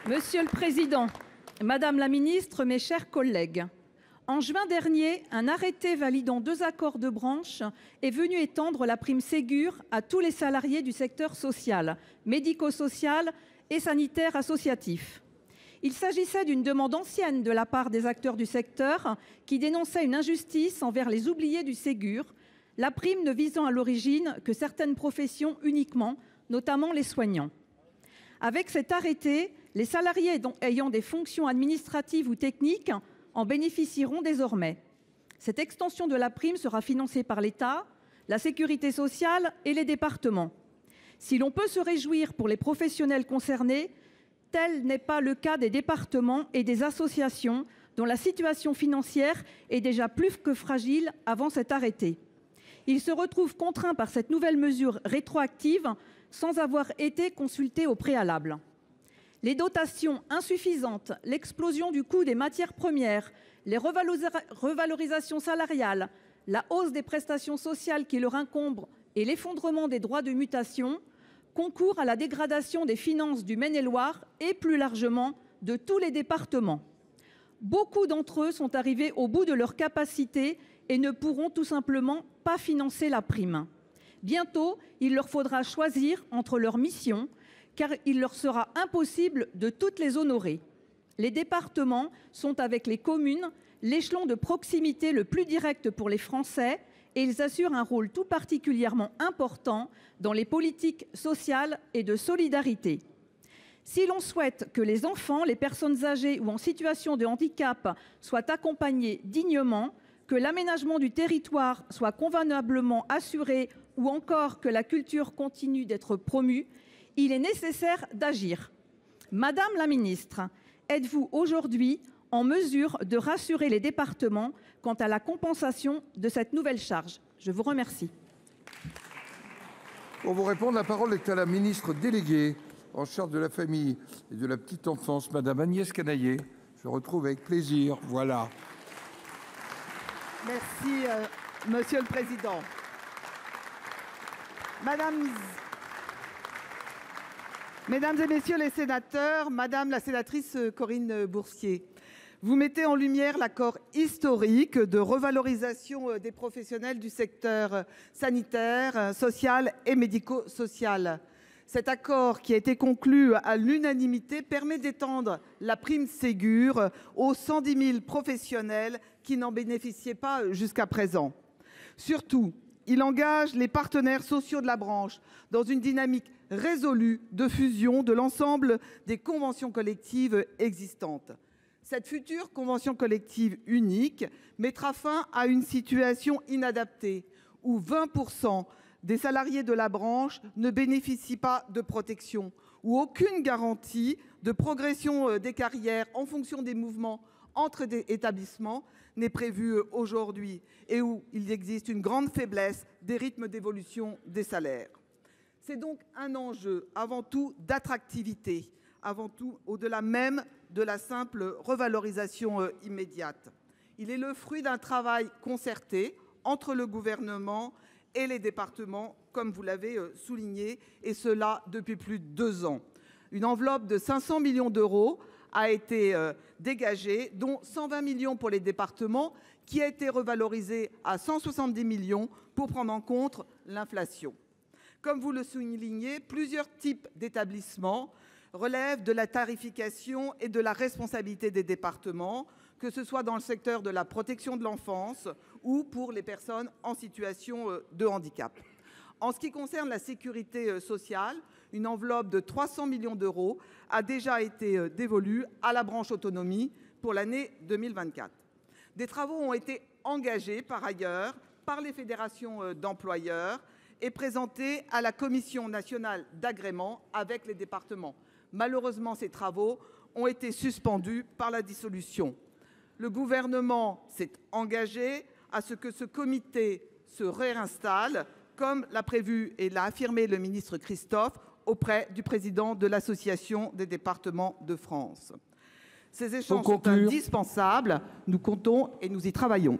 Monsieur le président, madame la ministre, mes chers collègues, en juin dernier, un arrêté validant 2 accords de branche est venu étendre la prime Ségur à tous les salariés du secteur social, médico-social et sanitaire associatif. Il s'agissait d'une demande ancienne de la part des acteurs du secteur qui dénonçaient une injustice envers les oubliés du Ségur, la prime ne visant à l'origine que certaines professions uniquement, notamment les soignants. Avec cet arrêté, les salariés ayant des fonctions administratives ou techniques en bénéficieront désormais. Cette extension de la prime sera financée par l'État, la sécurité sociale et les départements. Si l'on peut se réjouir pour les professionnels concernés, tel n'est pas le cas des départements et des associations dont la situation financière est déjà plus que fragile avant cet arrêté. Ils se retrouvent contraints par cette nouvelle mesure rétroactive sans avoir été consultés au préalable. Les dotations insuffisantes, l'explosion du coût des matières premières, les revalorisations salariales, la hausse des prestations sociales qui leur incombent et l'effondrement des droits de mutation concourent à la dégradation des finances du Maine-et-Loire et plus largement de tous les départements. Beaucoup d'entre eux sont arrivés au bout de leurs capacités et ne pourront tout simplement pas financer la prime. Bientôt, il leur faudra choisir entre leurs missions, car il leur sera impossible de toutes les honorer. Les départements sont, avec les communes, l'échelon de proximité le plus direct pour les Français et ils assurent un rôle tout particulièrement important dans les politiques sociales et de solidarité. Si l'on souhaite que les enfants, les personnes âgées ou en situation de handicap soient accompagnés dignement, que l'aménagement du territoire soit convenablement assuré ou encore que la culture continue d'être promue, il est nécessaire d'agir. Madame la ministre, êtes-vous aujourd'hui en mesure de rassurer les départements quant à la compensation de cette nouvelle charge? Je vous remercie. Pour vous répondre, la parole est à la ministre déléguée en charge de la famille et de la petite enfance, Madame Agnès Canayer. Je retrouve avec plaisir. Voilà. Merci, Monsieur le Président. Mesdames et Messieurs les sénateurs, Madame la sénatrice Corinne Bourcier, vous mettez en lumière l'accord historique de revalorisation des professionnels du secteur sanitaire, social et médico-social. Cet accord, qui a été conclu à l'unanimité, permet d'étendre la prime Ségur aux 110 000 professionnels qui n'en bénéficiaient pas jusqu'à présent. Surtout, il engage les partenaires sociaux de la branche dans une dynamique résolue de fusion de l'ensemble des conventions collectives existantes. Cette future convention collective unique mettra fin à une situation inadaptée où 20% des salariés de la branche ne bénéficient pas de protection, où aucune garantie de progression des carrières en fonction des mouvements entre des établissements n'est prévue aujourd'hui et où il existe une grande faiblesse des rythmes d'évolution des salaires. C'est donc un enjeu avant tout d'attractivité, avant tout au-delà même de la simple revalorisation immédiate. Il est le fruit d'un travail concerté entre le gouvernement et les départements, comme vous l'avez souligné, et cela depuis plus de 2 ans. Une enveloppe de 500 millions d'euros a été dégagée, dont 120 millions pour les départements, qui a été revalorisée à 170 millions pour prendre en compte l'inflation. Comme vous le soulignez, plusieurs types d'établissements relèvent de la tarification et de la responsabilité des départements, que ce soit dans le secteur de la protection de l'enfance ou pour les personnes en situation de handicap. En ce qui concerne la sécurité sociale, une enveloppe de 300 millions d'euros a déjà été dévolue à la branche autonomie pour l'année 2024. Des travaux ont été engagés par ailleurs par les fédérations d'employeurs et présentés à la Commission nationale d'agrément avec les départements. Malheureusement, ces travaux ont été suspendus par la dissolution. Le gouvernement s'est engagé à ce que ce comité se réinstalle, comme l'a prévu et l'a affirmé le ministre Christophe auprès du président de l'Association des départements de France. Ces échanges sont indispensables. Nous comptons et nous y travaillons.